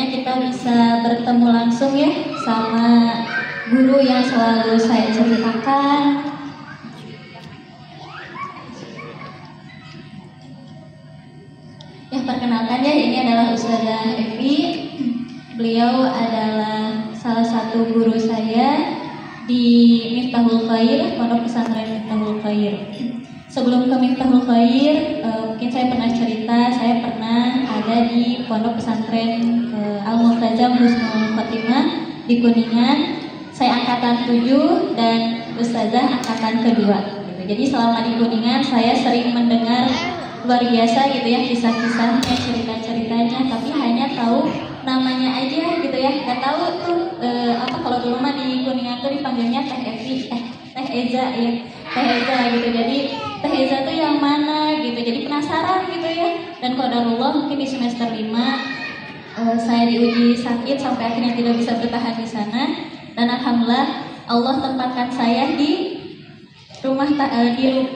akhirnya kita bisa bertemu langsung ya sama guru yang selalu saya ceritakan. Ya, perkenalkan ya, ini adalah Ustazah Evi. Beliau adalah salah satu guru saya di Miftahul Khair, Pondok Pesantren Miftahul Khair. Sebelum ke Miftahul Khair, mungkin saya pernah cerita, saya pernah ada di Pondok Pesantren Al-Multazam Husnul Khotimah di Kuningan. Saya angkatan 7 dan Ustazah angkatan kedua. Gitu. Jadi selama di Kuningan saya sering mendengar luar biasa gitu ya kisah-kisahnya, cerita-ceritanya, tapi hanya tahu namanya aja gitu ya, nggak tahu tuh apa kalau dulu mah di Kuningan tuh dipanggilnya Teh Evi, Teh Eza ya, Teh Eza gitu. Jadi Teh Eza tuh yang mana gitu, jadi penasaran gitu ya. Dan qadarullah mungkin di semester 5 saya diuji sakit sampai akhirnya tidak bisa bertahan di sana. Dan alhamdulillah Allah tempatkan saya di rumah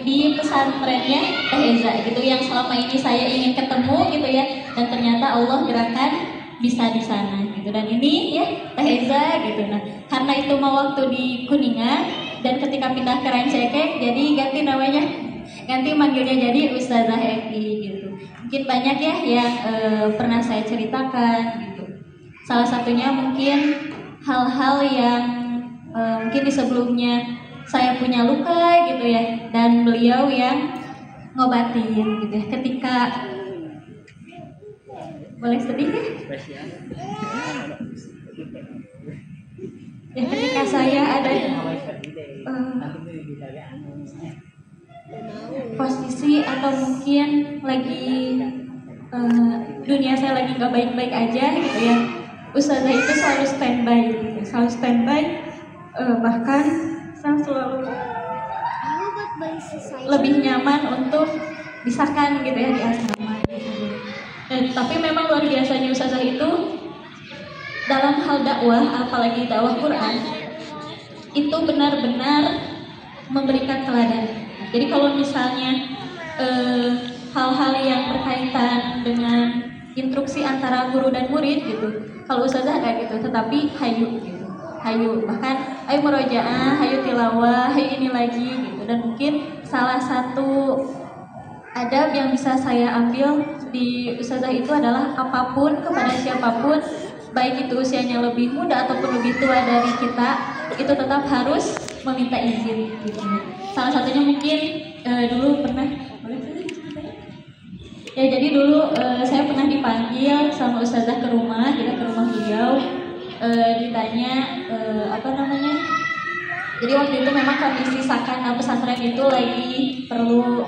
di pesantrennya Teh Eza gitu, yang selama ini saya ingin ketemu gitu ya, dan ternyata Allah gerakan bisa di sana gitu. Dan ini ya Teh Eza gitu. Nah, karena itu mau waktu di Kuningan dan ketika pindah ke Rancaikek jadi ganti namanya, ganti manggilnya jadi Ustazah Evi gitu. Mungkin banyak ya yang pernah saya ceritakan gitu. Salah satunya mungkin hal-hal yang mungkin di sebelumnya saya punya luka gitu ya, dan beliau yang ngobatin gitu ya. Ketika boleh sedih ya? Ya, ketika saya ada posisi atau mungkin lagi dunia saya lagi nggak baik-baik aja gitu ya, Ustazah itu selalu standby gitu, selalu standby, bahkan saya selalu lebih nyaman untuk disahkan gitu ya di asrama gitu. Dan tapi memang luar biasanya Ustazah itu dalam hal dakwah, apalagi dakwah Quran, itu benar-benar memberikan teladan. Jadi kalau misalnya hal-hal yang berkaitan dengan instruksi antara guru dan murid gitu, kalau Ustazah ada gitu, tetapi hayu gitu, hayu, bahkan ayo murojaah, hayu tilawah, hayu ini lagi gitu. Dan mungkin salah satu adab yang bisa saya ambil di Ustazah itu adalah apapun kepada siapapun, baik itu usianya lebih muda ataupun lebih tua dari kita, itu tetap harus meminta izin gitu. Salah satunya mungkin dulu pernah, ya jadi dulu saya pernah dipanggil sama Ustazah ke rumah, kita ke rumah beliau, ditanya apa namanya. Jadi waktu itu memang kondisi sakana pesantren itu lagi perlu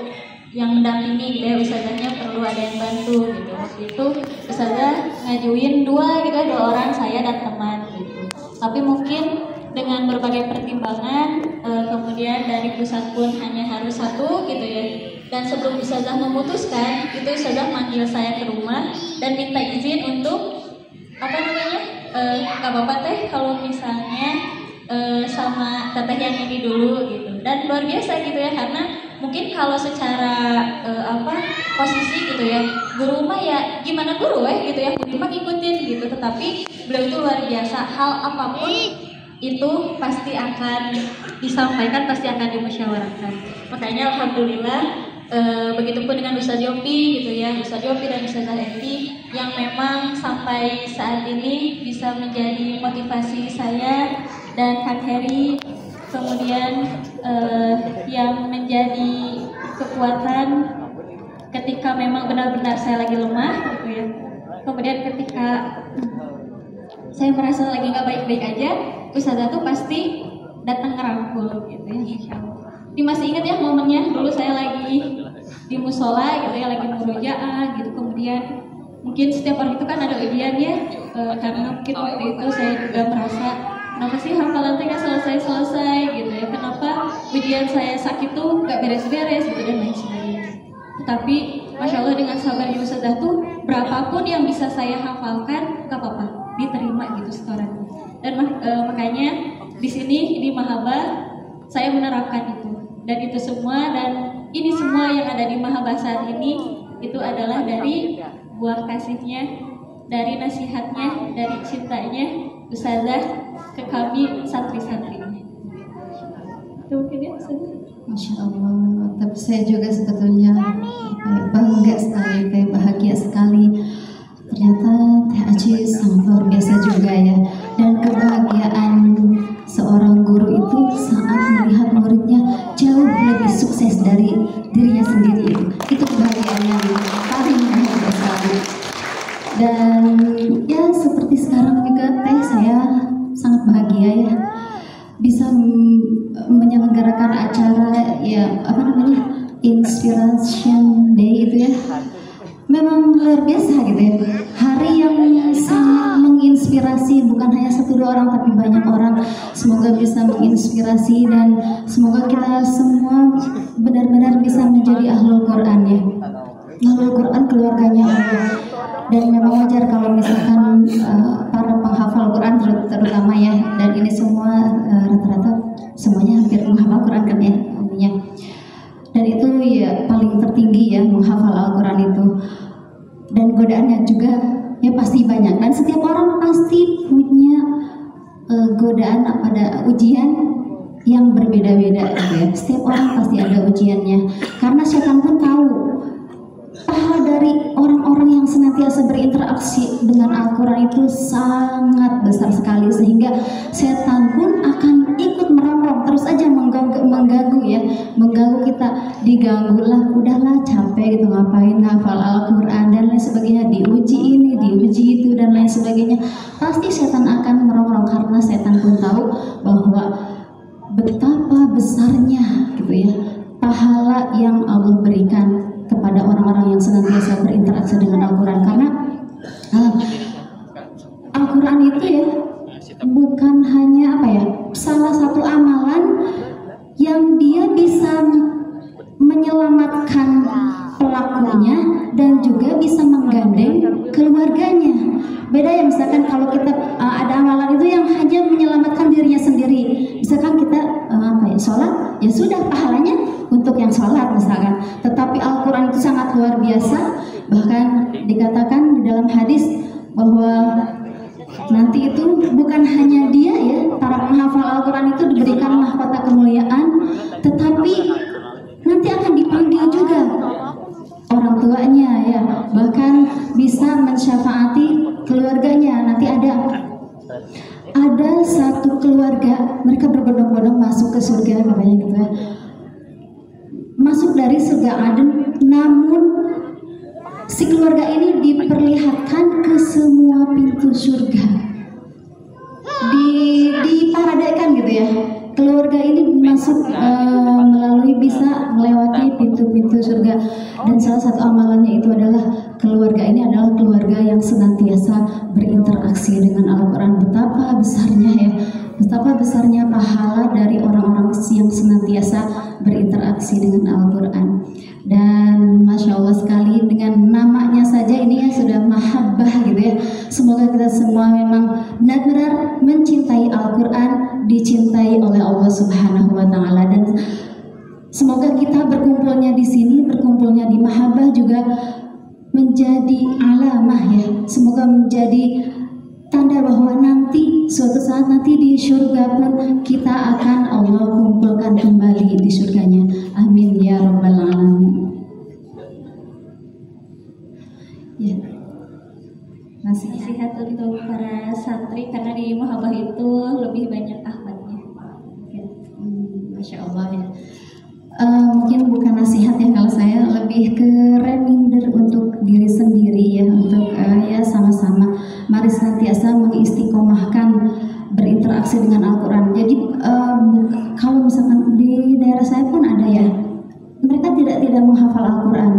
yang mendampingi gitu ya, Ustazahnya perlu ada yang bantu gitu. Waktu itu Ustazah ngajuin dua orang, saya dan teman gitu. Tapi mungkin dengan berbagai pertimbangan, kemudian dari pusat pun hanya harus satu gitu ya. Dan sebelum Ustazah memutuskan, itu Ustazah manggil saya ke rumah dan minta izin untuk apa namanya, nggak apa-apa teh kalau misalnya sama teteh yang ini dulu gitu. Dan luar biasa gitu ya, karena mungkin kalau secara posisi gitu ya, guru mah ya gimana guru gitu ya, guru mah ngikutin gitu. Tetapi beliau itu luar biasa, hal apapun itu pasti akan disampaikan, pasti akan dimusyawarahkan. Makanya alhamdulillah begitupun dengan Ustaz Yopi gitu ya, Ustaz Yopi dan Ustazah Evi yang memang sampai saat ini bisa menjadi motivasi saya dan Kang Heri, kemudian yang menjadi kekuatan ketika memang benar-benar saya lagi lemah gitu ya. Kemudian ketika saya merasa lagi nggak baik-baik aja, Ustazah tuh pasti datang ngerangkul gitu ya, insya Allah. Ini masih ingat ya momennya, dulu saya lagi di musola gitu ya, lagi murojaah gitu. Kemudian mungkin setiap orang itu kan ada ujian ya, karena mungkin waktu itu saya juga merasa kenapa sih hafalan saya selesai gitu ya, kenapa ujian saya sakit tuh gak beres-beres gitu dan lain sebagainya. Tetapi Masya Allah dengan sabarnya Ustazah tuh, berapapun yang bisa saya hafalkan gak apa-apa, diterima gitu setorannya. Dan makanya di sini di Mahabah saya menerapkan itu, dan itu semua, dan ini semua yang ada di Mahabah saat ini itu adalah dari buah kasihnya dari nasihatnya, dari cintanya Ustazah ke kami santri-santrinya. Itu mungkin ya Ustazah. Masya Allah, tapi saya juga sebetulnya bangga sekali, bahagia sekali. Ternyata Teh Aci sangat luar biasa juga ya. Dan kebahagiaan seorang guru itu saat melihat muridnya jauh lebih sukses dari dirinya sendiri. Itu kebahagiaan yang paling bahagia sekali. Dan ya seperti sekarang juga Teh, saya sangat bahagia ya bisa menyelenggarakan acara ya Inspiration Day itu ya. Memang luar biasa gitu ya, hari yang sangat menginspirasi, bukan hanya 1-2 orang tapi banyak orang. Semoga bisa menginspirasi dan semoga kita semua benar-benar bisa menjadi ahlul Quran ya, ahlul Quran keluarganya Allah. Dan memang wajar kalau misalkan para penghafal Quran terutama ya, dan ini semua rata-rata semuanya hampir menghafal Quran kan ya umumnya. Dan itu ya paling tertinggi ya menghafal Al-Quran itu. Dan godaannya juga ya pasti banyak. Dan setiap orang pasti punya godaan pada ujian yang berbeda-beda gitu ya. Setiap orang pasti ada ujiannya. Karena setan pun tahu pahala dari orang-orang yang senantiasa berinteraksi dengan Al-Quran itu sangat besar sekali, sehingga setan pun akan ikut merongrong terus aja mengganggu ya, mengganggu kita, diganggu lah, udahlah capek gitu ngapain hafal Al-Quran dan lain sebagainya, diuji ini, diuji itu dan lain sebagainya. Pasti setan akan merongrong karena setan pun tahu bahwa betapa besarnya gitu ya pahala yang Allah berikan kepada orang-orang yang senantiasa berinteraksi dengan Al-Quran. Karena Al-Quran itu ya bukan hanya salah satu amalan yang dia bisa menyelamatkan pelakunya dan juga bisa menggandeng keluarganya. Beda ya, misalkan kalau kita ada amalan itu yang hanya menyelamatkan dirinya sendiri. Misalkan kita sholat, ya sudah pahalanya untuk yang sholat misalkan. Tetapi Al-Quran itu sangat luar biasa. Bahkan dikatakan di dalam hadis bahwa nanti itu bukan hanya dia ya, para penghafal Al-Quran itu diberikan mahkota kemuliaan, tetapi nanti akan dipanggil juga orang tuanya ya, bahkan bisa mensyafaati keluarganya. Nanti ada satu keluarga, mereka berbondong-bondong masuk ke surga katanya gitu ya, masuk dari surga Aden, namun si keluarga ini diperlihatkan ke semua pintu surga, diparadaikan gitu ya. Keluarga ini masuk melalui bisa melewati pintu-pintu surga. Dan salah satu amalannya itu adalah keluarga ini adalah keluarga yang senantiasa berinteraksi dengan Al-Quran. Betapa besarnya ya, betapa besarnya pahala dari orang-orang yang senantiasa berinteraksi dengan Al-Quran. Dan Masya Allah sekali, dengan namanya saja ini ya sudah mahabbah gitu ya. Semoga kita semua memang benar-benar mencintai Al-Quran, dicintai oleh Allah Subhanahu wa Ta'ala. Dan semoga kita berkumpulnya di sini, berkumpulnya di mahabbah juga menjadi alamah ya. Semoga menjadi tanda bahwa nanti suatu saat nanti di surga pun kita akan Allah kumpulkan kembali di surganya. Amin ya rabbal alamin. Ya. Nasihat untuk para santri, karena di muhabah itu lebih banyak ahmadnya. Ya. Masya Allah ya. Mungkin bukan nasihat ya, kalau saya lebih ke reminder untuk diri sendiri ya, untuk ya sama-sama mari senantiasa mengistiqomahkan berinteraksi dengan Al-Quran. Jadi kalau misalkan di daerah saya pun ada ya, mereka tidak menghafal Al-Quran,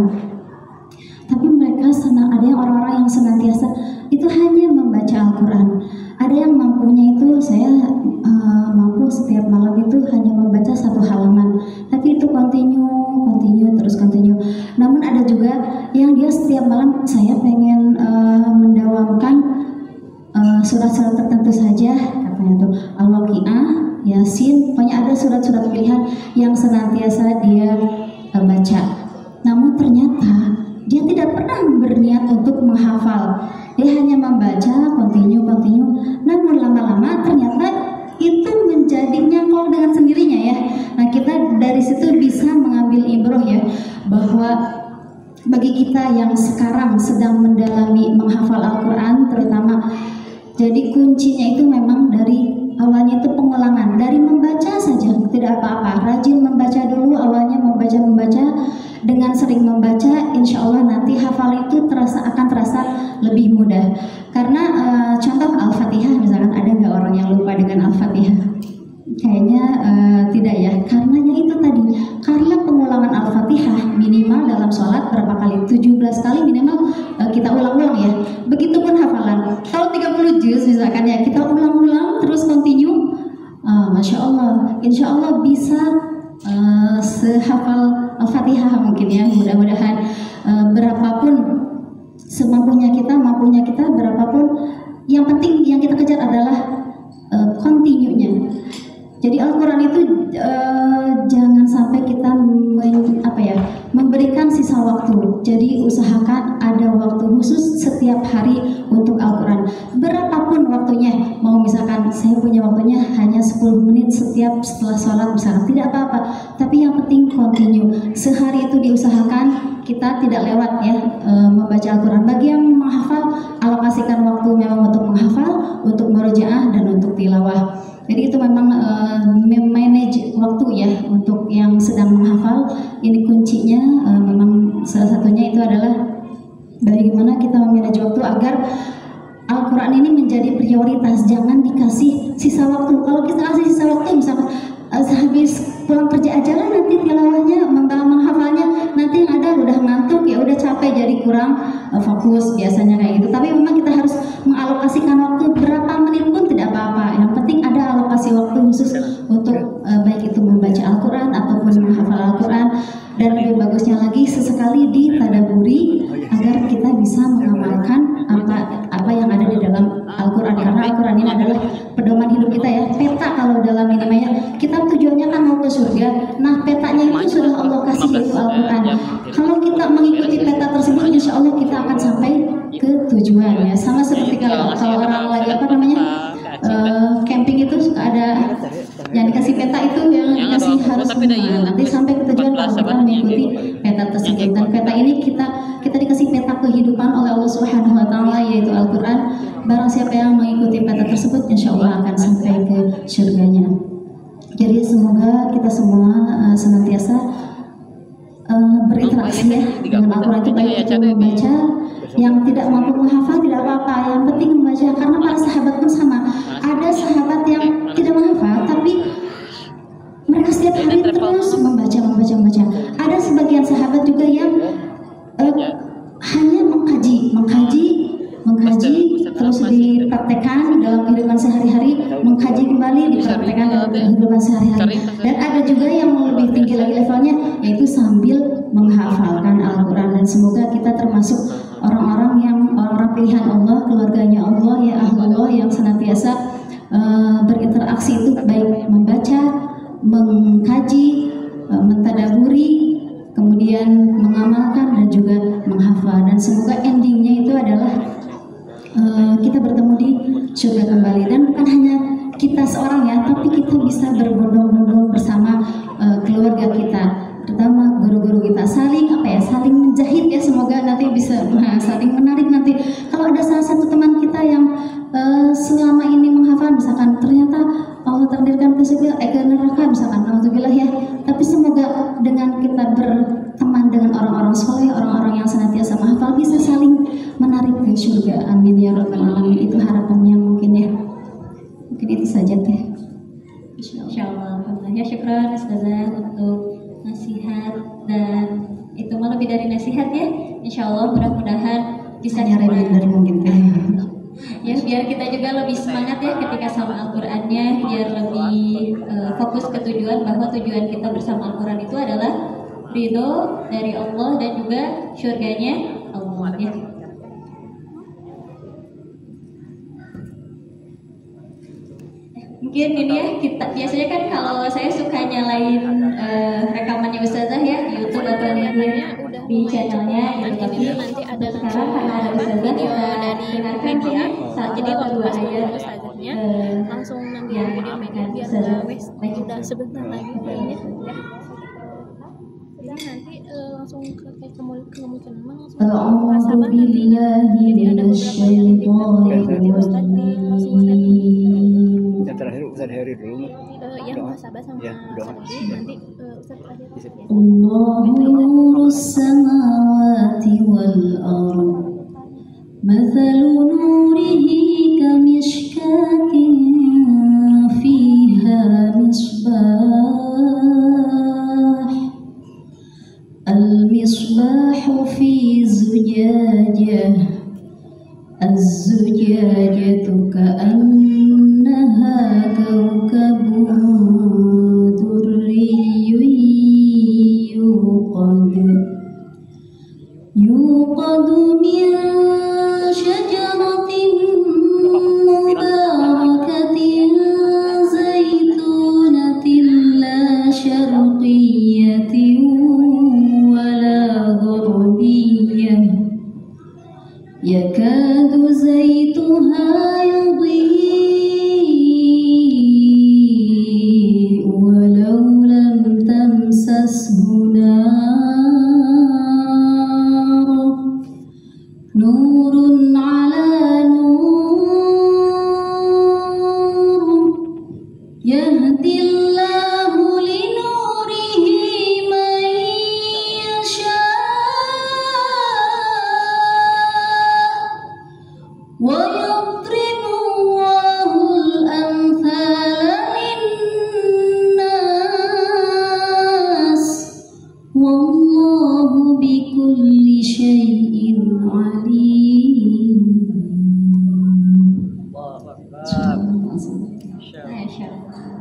tapi mereka ada yang orang-orang yang senantiasa itu hanya membaca Al-Quran. Ada yang mampunya itu, saya mampu setiap malam itu hanya membaca 1 halaman, tapi itu continue. Namun ada juga yang dia setiap malam, saya pengen mendawamkan surat-surat tertentu saja, katanya tuh Al-Waqiah, Yasin, pokoknya ada surat-surat pilihan yang senantiasa dia baca. Namun ternyata dia tidak pernah berniat untuk menghafal. Dia hanya membaca continue. Namun lama-lama ternyata itu menjadi nyangkau dengan sendirinya ya. Nah, kita dari situ bisa mengambil ibroh ya, bahwa bagi kita yang sekarang sedang mendalami menghafal Al-Quran terutama, jadi kuncinya itu memang dari awalnya itu pengulangan, dari membaca saja tidak apa-apa, rajin membaca dulu, awalnya membaca, dengan sering membaca insya Allah nanti hafal itu akan terasa lebih mudah. Karena contoh Al-Fatihah misalkan, ada nggak orang yang lupa dengan Al-Fatihah? Kayaknya tidak ya, karena itu tadi, karena pengulangan Al-Fatihah minimal dalam sholat berapa kali? 17 kali minimal kita ulang-ulang ya. Begitupun hafalan, kalau 30 juz misalkan ya, kita ulang-ulang terus continue, Masya Allah, insya Allah bisa sehafal Al-Fatihah mungkin ya, mudah-mudahan. Berapapun semampunya kita berapapun, yang penting yang kita kejar adalah continue-nya. Jadi Al-Quran itu jangan sampai kita memberikan sisa waktu. Jadi usahakan ada waktu khusus setiap hari untuk Al-Quran. Berapapun waktunya, mau misalkan saya punya waktunya hanya 10 menit setelah sholat misalkan, tidak apa-apa. Tapi yang penting continue. Sehari itu diusahakan kita tidak lewat ya membaca Al-Quran. Bagi yang menghafal, alokasikan waktu memang untuk menghafal, untuk murojaah dan untuk tilawah. Jadi itu memang manage waktu ya untuk yang sedang menghafal. Ini kuncinya, memang salah satunya itu adalah bagaimana kita memanage waktu agar Al-Quran ini menjadi prioritas. Jangan dikasih sisa waktu. Kalau kita kasih sisa waktu misalkan sehabis pulang kerja aja lah nanti tilawahnya, menghafalnya, nanti yang ada udah ngantuk ya, udah capek, jadi kurang fokus biasanya kayak gitu. Tapi memang kita harus mengalokasikan waktu berapa menit pun tidak apa-apa. Yang penting ada alokasi waktu khusus untuk baik itu membaca Al-Quran ataupun menghafal Al-Quran. Dan lebih bagusnya lagi sesekali ditadaburi agar kita bisa mengamalkan apa yang ada di dalam Al-Quran. Karena Al-Quran ini adalah pedoman hidup kita ya, peta kalau dalam ini ya. Kita tujuannya kan mau ke surga. Nah, petanya itu sudah Allah kasih, yaitu Al-Quran. Kalau kita mengikuti peta tersebut, insya Allah kita akan sampai ke tujuan ya. Sama seperti kalau orang lagi camping itu suka ada yang dikasih peta itu, yang dikasih harus nanti sampai ke tujuan kalau kita mengikuti peta tersebut. Dan peta ini kita dikasih peta kehidupan oleh Allah Subhanahu Wa Taala, yaitu Al-Quran. Barang siapa yang mengikuti peta tersebut, insya Allah akan sampai ke surganya. Jadi semoga kita semua senantiasa berinteraksi ya dengan Al-Quran, itu baik itu membaca. Yang tidak mampu menghafal tidak apa-apa, yang penting membaca. Karena para sahabat pun sama, ada sahabat yang tidak menghafal tapi mereka setiap hari terus membaca. Ada sebagian sahabat juga yang hanya mengkaji terus dipraktekkan dalam kehidupan sehari-hari, mengkaji kembali dipraktekkan dalam kehidupan sehari-hari. Dan ada juga yang lebih tinggi lagi levelnya, yaitu sambil menghafalkan Al-Quran. Dan semoga kita termasuk orang-orang pilihan Allah, keluarganya Allah ya, ahlullah, yang senantiasa berinteraksi itu baik membaca, mengkaji, mentadaburi, kemudian mengamalkan dan juga menghafal. Dan semoga endingnya itu adalah kita bertemu di surga kembali. Dan bukan hanya kita seorang ya, tapi kita bisa berbondong-bondong bersama keluarga kita, terutama guru-guru kita, saling menjahit ya. Semoga nanti bisa saling menarik. Nanti kalau ada salah satu teman kita yang selama ini menghafal, misalkan ternyata Allah takdirkan ke neraka misalkan, alhamdulillah ya. Tapi semoga dengan kita berteman dengan orang-orang soleh, orang-orang yang senantiasa menghafal, bisa saling menarik ke surga. Amin ya rabbal alamin. Itu harapannya mungkin ya. Mungkin itu saja teh. Insyaallah. Ya, syukran Ustazah untuk nasihat, dan itu malah lebih dari nasihat ya. Insyaallah mudah-mudahan bisa reminder mungkin teh. Ya, biar kita juga lebih semangat ya ketika sama Al-Qur'annya, biar lebih fokus ke tujuan, bahwa tujuan kita bersama Al-Qur'an itu adalah ridho dari Allah dan juga syurganya Allah ya. Mungkin ini ya, kita biasanya kan kalau saya suka nyalain rekamannya Ustazah ya di YouTube atau di di channelnya gitu. Tapi nanti ada sekarang karena ada ustazah video kita dari dengarkan media. saat Jadi ini waktu dua pas ayat ustazahnya langsung nanti yang video media akan biar ustazah nggak waste. Udah sebentar lagi kayaknya ya. Jadi nanti langsung ke kamu channel langsung أعوذ بالله من الشيطان الرجيم Yang terakhir Ustaz Heri dulu. yang muhasabah sama Ya, doa. nanti Ustaz terakhir. الله نور السماوات والأرض مثل نوره كمشكاة فيها مصباح المصباح في زجاجة الزجاجة كأنها كوكب دري يوقد من شجرة مباركة زيتونة لا شرقية ولا غربية يكاد زيتها يضيء ولو لم تمسسه نور على نور يهدي الله لنوره من يشاء ويضرب الله الأمثال للناس والله بكل شيء عليم. Masya Allah.